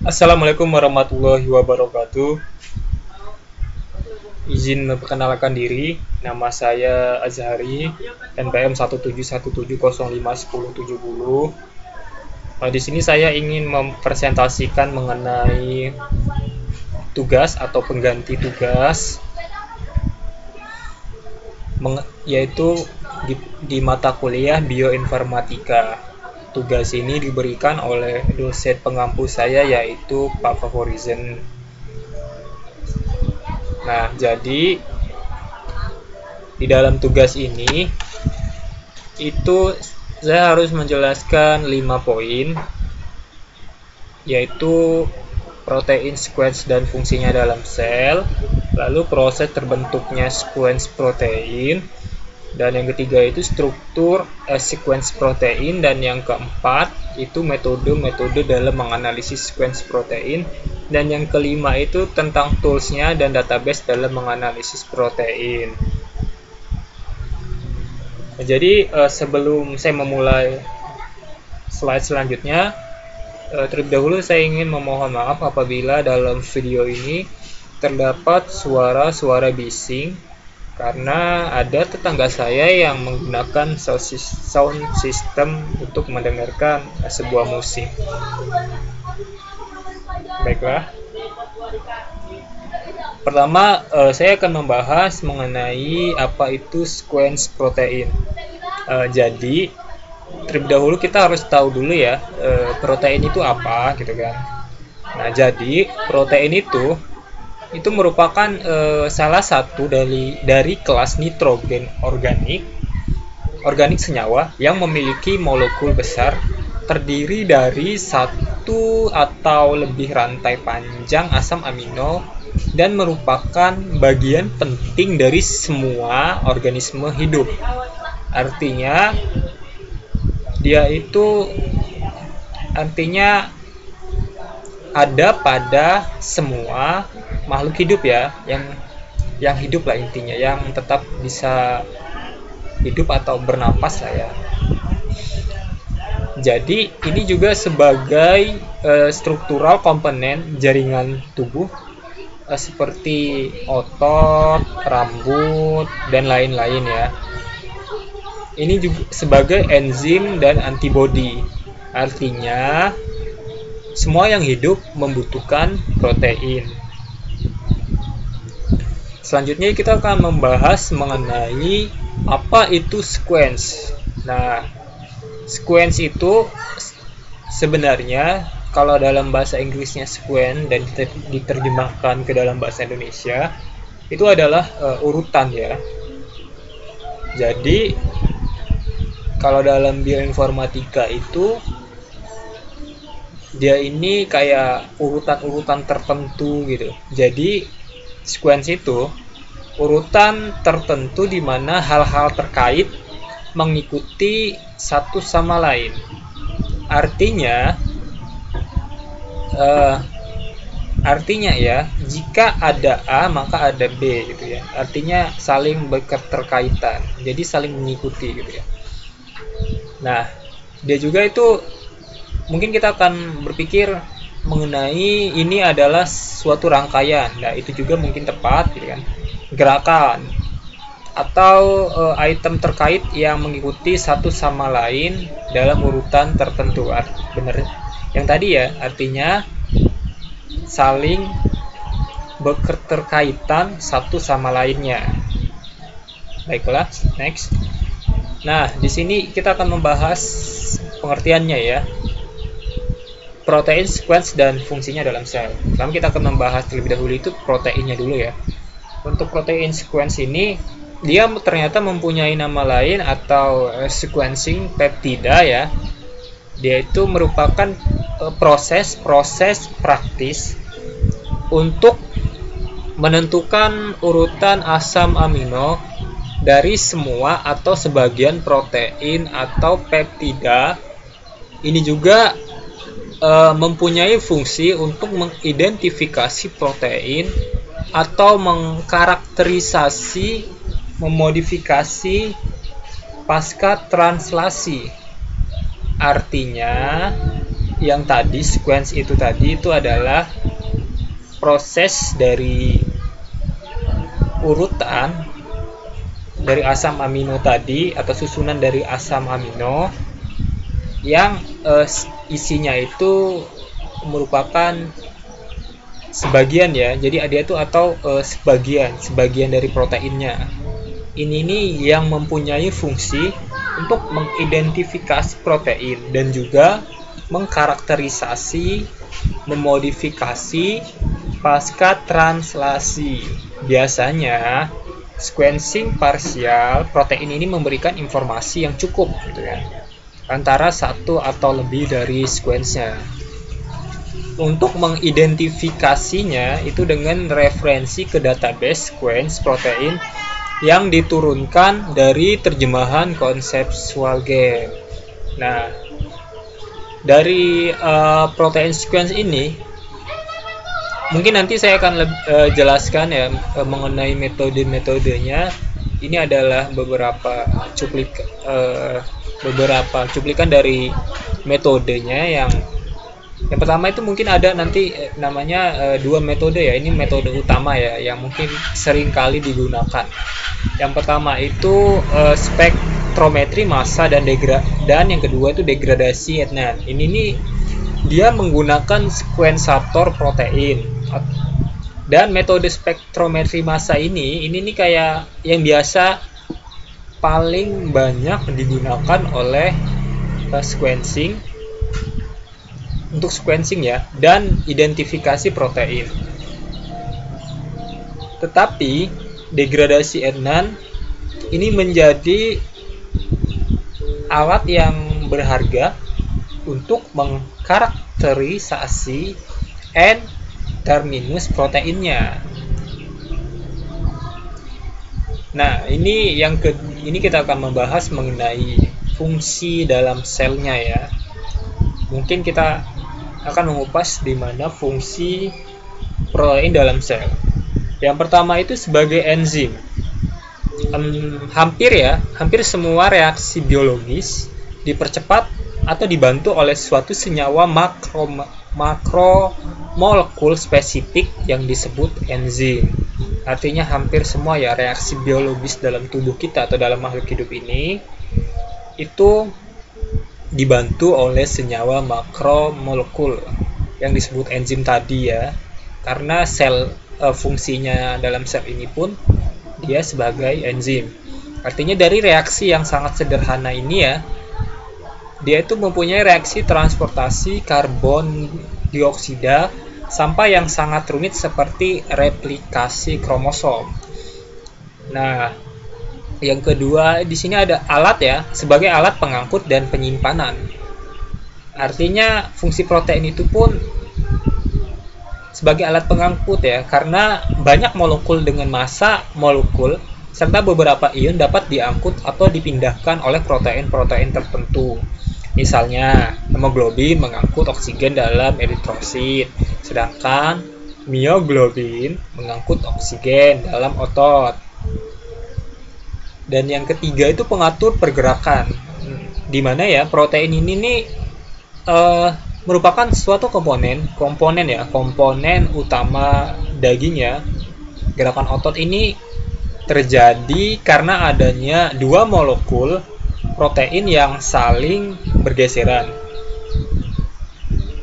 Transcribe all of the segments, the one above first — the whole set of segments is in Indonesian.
Assalamualaikum warahmatullahi wabarakatuh. Izin memperkenalkan diri, nama saya Azhari, NPM 17170510170. Di sini saya ingin mempresentasikan mengenai tugas atau pengganti tugas, yaitu di mata kuliah Bioinformatika. Tugas ini diberikan oleh dosen pengampu saya yaitu Pak Favorizen. Nah, jadi di dalam tugas ini itu saya harus menjelaskan 5 poin, yaitu protein sequence dan fungsinya dalam sel, lalu proses terbentuknya sequence protein, dan yang ketiga itu struktur sequence protein, dan yang keempat itu metode-metode dalam menganalisis sequence protein, dan yang kelima itu tentang toolsnya dan database dalam menganalisis protein. Jadi sebelum saya memulai slide selanjutnya, terlebih dahulu saya ingin memohon maaf apabila dalam video ini terdapat suara-suara bising karena ada tetangga saya yang menggunakan sound system untuk mendengarkan sebuah musik. Baiklah. Pertama, saya akan membahas mengenai apa itu sequence protein. Jadi, terlebih dahulu kita harus tahu dulu ya, protein itu apa, gitu kan. Nah, jadi protein itu merupakan salah satu dari kelas nitrogen organik senyawa yang memiliki molekul besar terdiri dari satu atau lebih rantai panjang asam amino dan merupakan bagian penting dari semua organisme hidup. Artinya ada pada semua makhluk hidup ya, yang hidup lah intinya, yang tetap bisa hidup atau bernapas lah ya. Jadi ini juga sebagai struktural komponen jaringan tubuh seperti otot, rambut, dan lain-lain ya. Ini juga sebagai enzim dan antibodi. Artinya semua yang hidup membutuhkan protein. Selanjutnya kita akan membahas mengenai apa itu sequence. Nah, sequence itu sebenarnya kalau dalam bahasa Inggrisnya sequence dan diterjemahkan ke dalam bahasa Indonesia itu adalah urutan ya. Jadi kalau dalam bioinformatika itu dia ini kayak urutan-urutan tertentu gitu. Jadi sequence itu urutan tertentu di mana hal-hal terkait mengikuti satu sama lain. Artinya ya, jika ada A maka ada B gitu ya. Artinya saling berketerkaitan. Jadi saling mengikuti gitu ya. Nah, dia juga itu mungkin kita akan berpikir mengenai ini adalah suatu rangkaian. Nah, itu juga mungkin tepat gitu kan. Gerakan atau item terkait yang mengikuti satu sama lain dalam urutan tertentu. Benar yang tadi ya, artinya saling berketerkaitan satu sama lainnya. Baiklah, next. Nah, di sini kita akan membahas pengertiannya ya. Protein sequence dan fungsinya dalam sel. Pertama kita akan membahas terlebih dahulu itu proteinnya dulu ya. Untuk protein sequence ini dia ternyata mempunyai nama lain atau sequencing peptida ya. Dia itu merupakan proses praktis untuk menentukan urutan asam amino dari semua atau sebagian protein atau peptida. Ini juga mempunyai fungsi untuk mengidentifikasi protein atau mengkarakterisasi, memodifikasi pasca translasi. Artinya yang tadi, sequence itu tadi itu adalah proses dari urutan dari asam amino tadi atau susunan dari asam amino yang isinya itu merupakan sebagian ya. Jadi dia itu atau sebagian dari proteinnya. Ini nih yang mempunyai fungsi untuk mengidentifikasi protein dan juga mengkarakterisasi, memodifikasi pasca translasi. Biasanya sequencing parsial protein ini memberikan informasi yang cukup gitu ya, antara satu atau lebih dari sequence-nya. Untuk mengidentifikasinya itu dengan referensi ke database sequence protein yang diturunkan dari terjemahan konseptual game. Nah, dari protein sequence ini mungkin nanti saya akan jelaskan ya mengenai metode-metodenya. Ini adalah beberapa cuplikan dari metodenya. Yang pertama itu mungkin ada nanti namanya dua metode ya. Ini metode utama ya yang mungkin sering kali digunakan. Yang pertama itu spektrometri massa dan yang kedua itu degradasi Ednan. Ini nih dia menggunakan sekuensator protein. Dan metode spektrometri massa ini nih kayak yang biasa paling banyak digunakan oleh sequencing untuk sequencing ya dan identifikasi protein. Tetapi degradasi Ednan ini menjadi alat yang berharga untuk mengkarakterisasi N-terminus proteinnya. Nah, ini kita akan membahas mengenai fungsi dalam selnya ya. Mungkin kita akan mengupas di mana fungsi protein dalam sel. Yang pertama itu sebagai enzim. Hampir semua reaksi biologis dipercepat atau dibantu oleh suatu senyawa makromolekul spesifik yang disebut enzim. Artinya hampir semua ya reaksi biologis dalam tubuh kita atau dalam makhluk hidup ini itu dibantu oleh senyawa makromolekul yang disebut enzim tadi ya. Karena fungsinya dalam sel ini pun dia sebagai enzim. Artinya dari reaksi yang sangat sederhana ini ya, dia itu mempunyai reaksi transportasi karbon dioksida sampai yang sangat rumit seperti replikasi kromosom. Nah, yang kedua di sini ada alat ya, sebagai alat pengangkut dan penyimpanan. Artinya fungsi protein itu pun sebagai alat pengangkut ya, karena banyak molekul dengan massa molekul serta beberapa ion dapat diangkut atau dipindahkan oleh protein-protein tertentu. Misalnya, hemoglobin mengangkut oksigen dalam eritrosit, sedangkan mioglobin mengangkut oksigen dalam otot. Dan yang ketiga itu pengatur pergerakan, di mana ya protein ini nih merupakan suatu komponen utama daging ya. Gerakan otot ini terjadi karena adanya dua molekul protein yang saling bergeseran.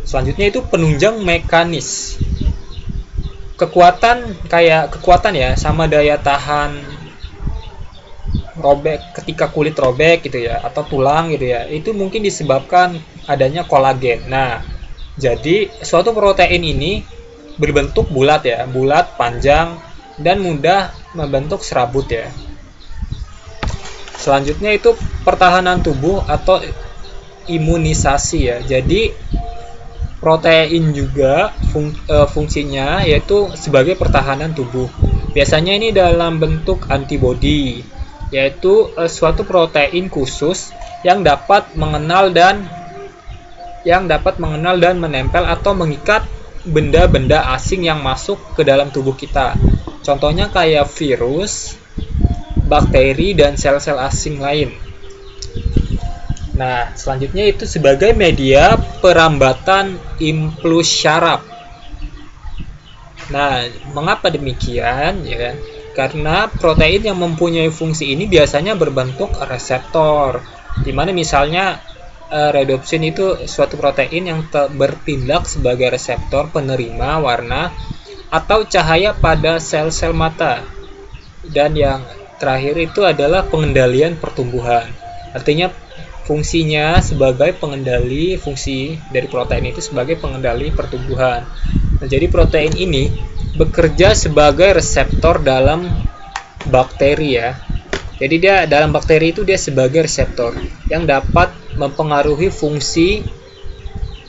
Selanjutnya itu penunjang mekanis. Kekuatan ya, sama daya tahan robek ketika kulit robek gitu ya, atau tulang gitu ya, itu mungkin disebabkan adanya kolagen. Nah, jadi suatu protein ini berbentuk bulat ya, bulat, panjang, dan mudah membentuk serabut ya. Selanjutnya itu pertahanan tubuh atau imunisasi ya. Jadi protein juga fungsinya yaitu sebagai pertahanan tubuh. Biasanya ini dalam bentuk antibodi, yaitu suatu protein khusus yang dapat mengenal dan menempel atau mengikat benda-benda asing yang masuk ke dalam tubuh kita. Contohnya kayak virus, bakteri, dan sel-sel asing lain. Nah, selanjutnya itu sebagai media perambatan impuls syaraf. Nah, mengapa demikian ya kan? Karena protein yang mempunyai fungsi ini biasanya berbentuk reseptor. Di mana misalnya rhodopsin itu suatu protein yang bertindak sebagai reseptor penerima warna atau cahaya pada sel-sel mata. Dan yang terakhir itu adalah pengendalian pertumbuhan. Artinya fungsinya sebagai pengendali, fungsi dari protein itu sebagai pengendali pertumbuhan. Nah, jadi protein ini bekerja sebagai reseptor dalam bakteri ya. Jadi dia dalam bakteri itu dia sebagai reseptor yang dapat mempengaruhi fungsi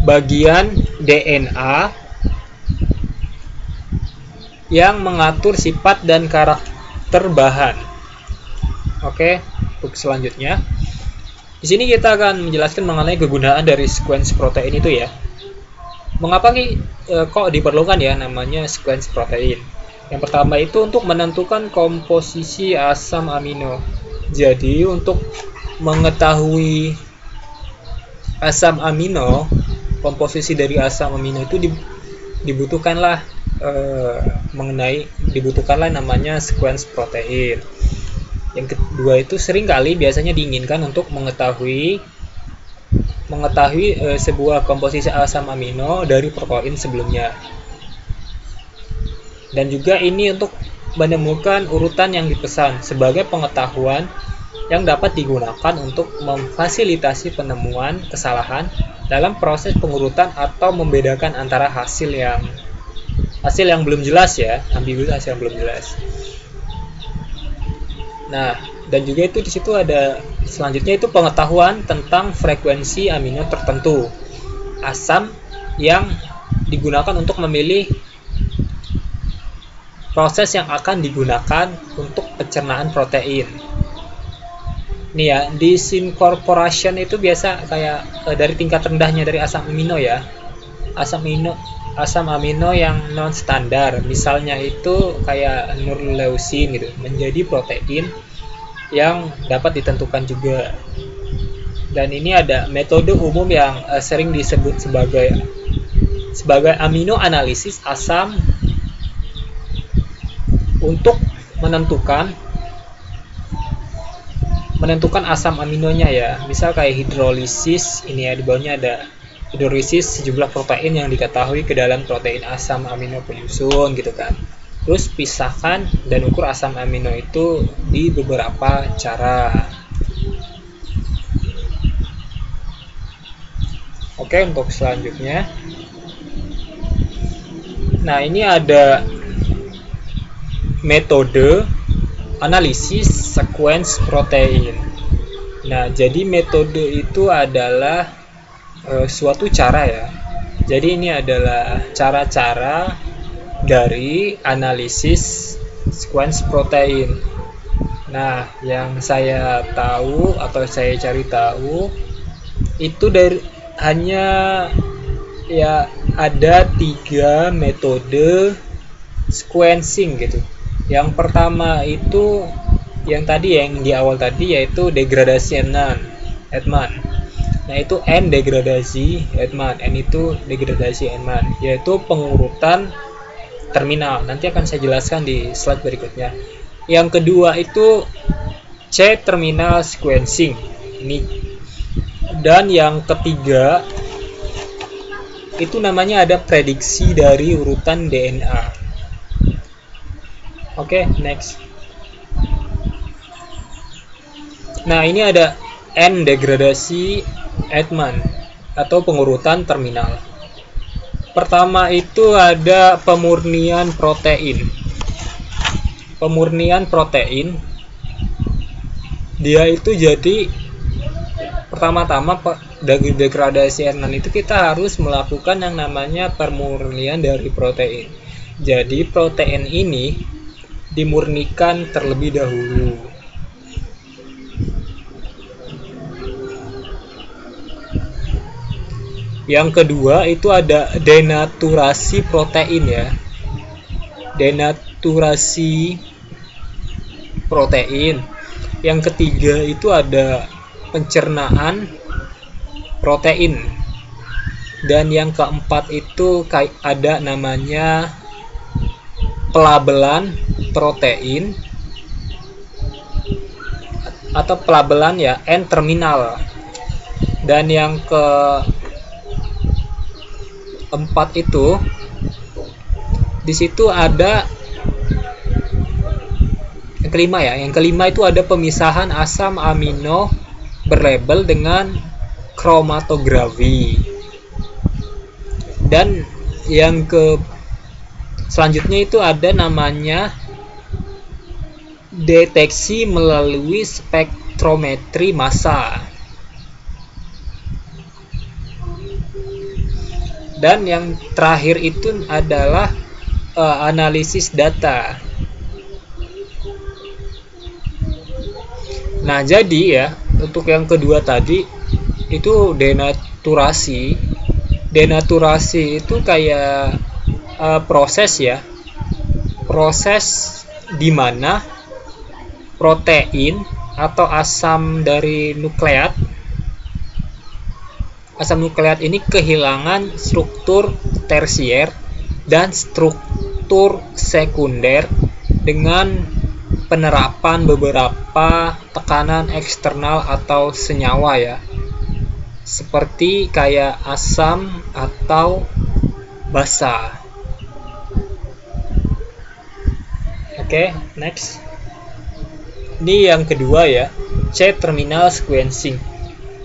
bagian DNA yang mengatur sifat dan karakter bahan. Oke, untuk selanjutnya. Di sini kita akan menjelaskan mengenai kegunaan dari sequence protein itu ya. Mengapa kok diperlukan ya namanya sequence protein? Yang pertama itu untuk menentukan komposisi asam amino. Jadi untuk mengetahui asam amino, komposisi dari asam amino itu dibutuhkanlah namanya sequence protein. Yang kedua itu seringkali biasanya diinginkan untuk mengetahui sebuah komposisi asam amino dari protein sebelumnya. Dan juga ini untuk menemukan urutan yang dipesan sebagai pengetahuan yang dapat digunakan untuk memfasilitasi penemuan kesalahan dalam proses pengurutan atau membedakan antara hasil yang belum jelas ya, ambiguitas yang belum jelas. Nah, dan juga itu di situ ada selanjutnya itu pengetahuan tentang frekuensi amino tertentu asam yang digunakan untuk memilih proses yang akan digunakan untuk pencernaan protein. Nih ya, disincorporation itu biasa kayak dari tingkat rendahnya dari asam amino ya. Asam amino yang non standar, misalnya itu kayak nurleusin gitu, menjadi protein yang dapat ditentukan juga. Dan ini ada metode umum yang sering disebut sebagai amino analisis asam untuk menentukan asam aminonya ya. Misal kayak hidrolisis, ini ya di bawahnya ada hidrolisis sejumlah protein yang diketahui ke dalam protein asam amino penyusun gitu kan. Terus pisahkan dan ukur asam amino itu di beberapa cara. Oke, untuk selanjutnya. Nah, ini ada metode analisis sequence protein. Nah, jadi metode itu adalah suatu cara ya. Jadi ini adalah cara-cara dari analisis sequence protein. Nah, yang saya tahu atau saya cari tahu itu hanya ya ada 3 metode sequencing gitu. Yang pertama itu yang di awal tadi yaitu degradasi Edman. Nah, itu N degradasi Edman, N itu degradasi Edman, yaitu pengurutan terminal. Nanti akan saya jelaskan di slide berikutnya. Yang kedua itu C terminal sequencing. Ini. Dan yang ketiga itu namanya ada prediksi dari urutan DNA. Oke, next. Nah, ini ada N degradasi Edman atau pengurutan terminal. Pertama itu ada pemurnian protein. Pemurnian protein dia itu jadi pertama-tama degradasi Edman itu kita harus melakukan yang namanya pemurnian dari protein. Jadi protein ini dimurnikan terlebih dahulu. Yang kedua itu ada denaturasi protein ya. Denaturasi protein. Yang ketiga itu ada pencernaan protein. Dan yang keempat itu ada namanya pelabelan protein atau pelabelan ya N-terminal. Dan yang keempat itu di situ ada yang kelima ya. Yang kelima itu ada pemisahan asam amino berlabel dengan kromatografi. Dan yang selanjutnya itu ada namanya deteksi melalui spektrometri massa. Dan yang terakhir itu adalah analisis data. Nah, jadi ya, untuk yang kedua tadi itu denaturasi. Denaturasi itu kayak proses ya. Proses di mana protein atau asam dari nukleat. Asam nukleat ini kehilangan struktur tersier dan struktur sekunder dengan penerapan beberapa tekanan eksternal atau senyawa ya, seperti kayak asam atau basa. Oke, next. Ini yang kedua ya, C-terminal sequencing.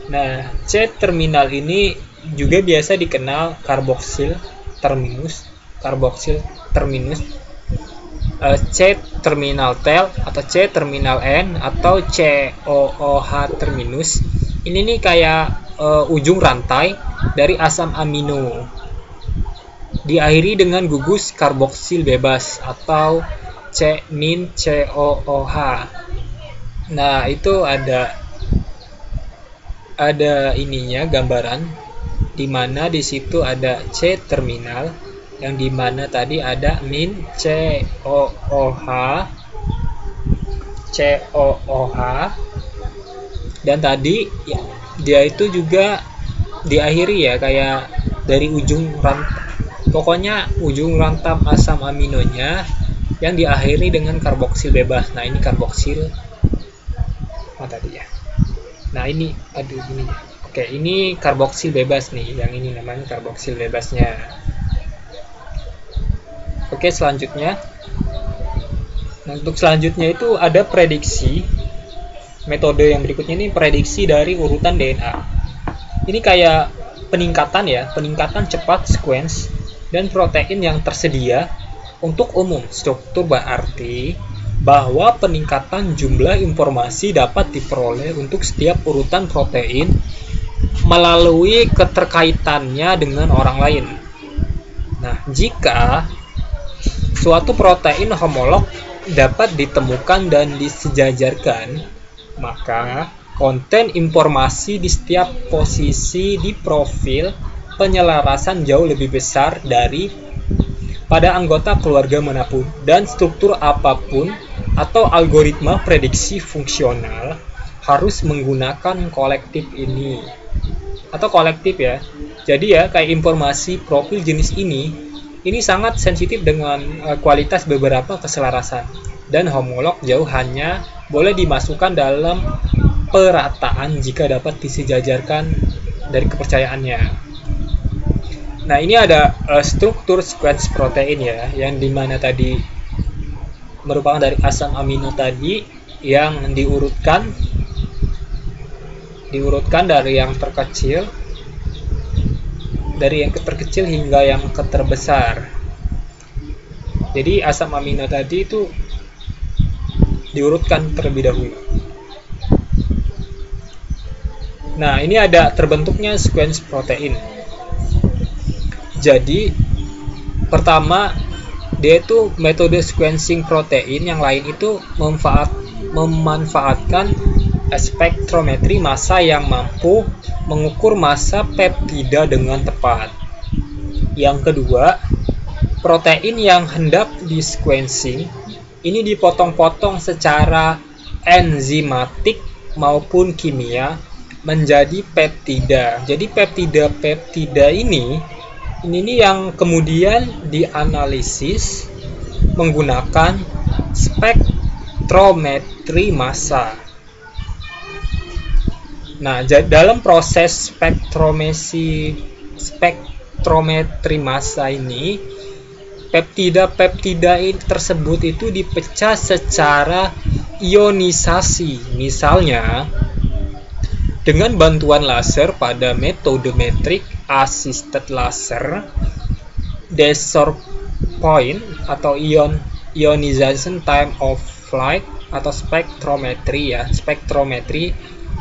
Nah, C-terminal ini juga biasa dikenal karboksil terminus, C-terminal tel atau C-terminal N atau COOH terminus. Ini nih kayak ujung rantai dari asam amino, diakhiri dengan gugus karboksil bebas atau C-COOH. Nah, itu ada ininya gambaran di mana di situ ada C terminal yang di mana tadi ada COOH dan tadi ya, dia itu juga diakhiri ya kayak dari ujung rantai, pokoknya ujung rantai asam aminonya yang diakhiri dengan karboksil bebas. Nah, ini karboksil tadi ya. Nah, ini ini. Oke, ini karboksil bebas nih, yang ini namanya karboksil bebasnya. Oke, selanjutnya. Nah, untuk selanjutnya itu ada prediksi. Metode yang berikutnya ini prediksi dari urutan DNA. Ini kayak peningkatan ya, peningkatan cepat sequence dan protein yang tersedia untuk umum struktur, berarti bahwa peningkatan jumlah informasi dapat diperoleh untuk setiap urutan protein melalui keterkaitannya dengan orang lain. Nah, jika suatu protein homolog dapat ditemukan dan disejajarkan, maka konten informasi di setiap posisi di profil penyelarasan jauh lebih besar dari pada anggota keluarga manapun, dan struktur apapun atau algoritma prediksi fungsional harus menggunakan kolektif ini atau kolektif ya. Jadi ya, kayak informasi profil jenis ini sangat sensitif dengan kualitas beberapa keselarasan, dan homolog jauh hanya boleh dimasukkan dalam perataan jika dapat disejajarkan dari kepercayaannya. Nah, ini ada struktur sequence protein ya, yang dimana tadi merupakan dari asam amino tadi yang diurutkan dari yang terkecil, hingga yang terbesar. Jadi asam amino tadi itu diurutkan terlebih dahulu. Nah, ini ada terbentuknya sequence protein. Jadi pertama, dia itu metode sequencing protein, yang lain itu memanfaatkan spektrometri massa yang mampu mengukur massa peptida dengan tepat. Yang kedua, protein yang hendak di sequencing ini dipotong-potong secara enzimatik maupun kimia menjadi peptida. Jadi peptida ini nih yang kemudian dianalisis menggunakan spektrometri massa. Nah, dalam proses spektrometri massa ini, peptida tersebut itu dipecah secara ionisasi. Misalnya, dengan bantuan laser pada metode metric assisted laser, Desor point atau ionization time of flight atau spektrometri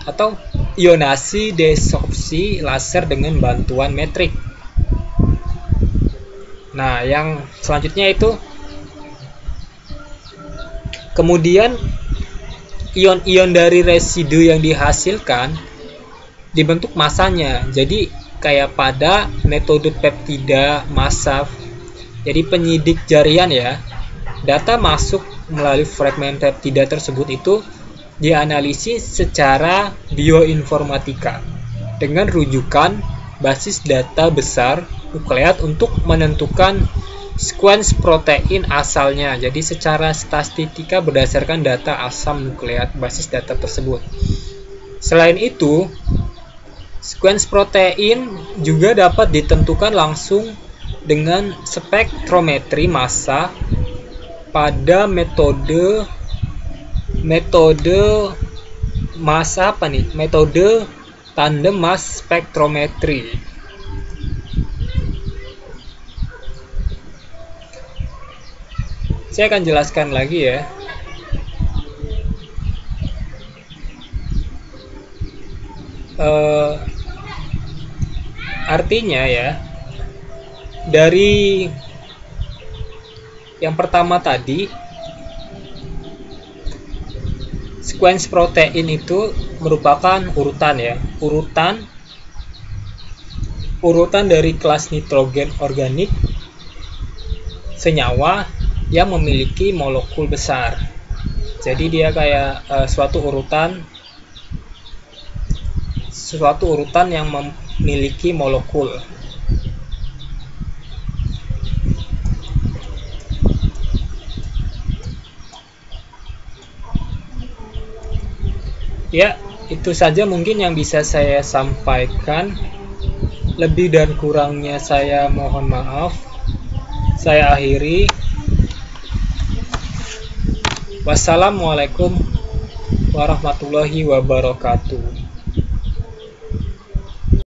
atau ionasi desorpsi laser dengan bantuan metrik. Nah, yang selanjutnya itu kemudian ion-ion dari residu yang dihasilkan dibentuk masanya. Jadi kayak pada metode peptida massa. Jadi penyidik jarian ya. Data masuk melalui fragmen peptida tersebut itu dianalisis secara bioinformatika dengan rujukan basis data besar nukleat untuk menentukan sequence protein asalnya. Jadi secara statistika berdasarkan data asam nukleat basis data tersebut. Selain itu, sequence protein juga dapat ditentukan langsung dengan spektrometri massa pada metode tandem mass spectrometry. Saya akan jelaskan lagi ya. Artinya ya, dari yang pertama tadi, sequence protein itu merupakan urutan ya, urutan dari kelas nitrogen organik senyawa yang memiliki molekul besar. Jadi dia kayak suatu urutan yang memiliki molekul. Ya, itu saja mungkin yang bisa saya sampaikan. Lebih dan kurangnya saya mohon maaf. Saya akhiri. Wassalamualaikum warahmatullahi wabarakatuh.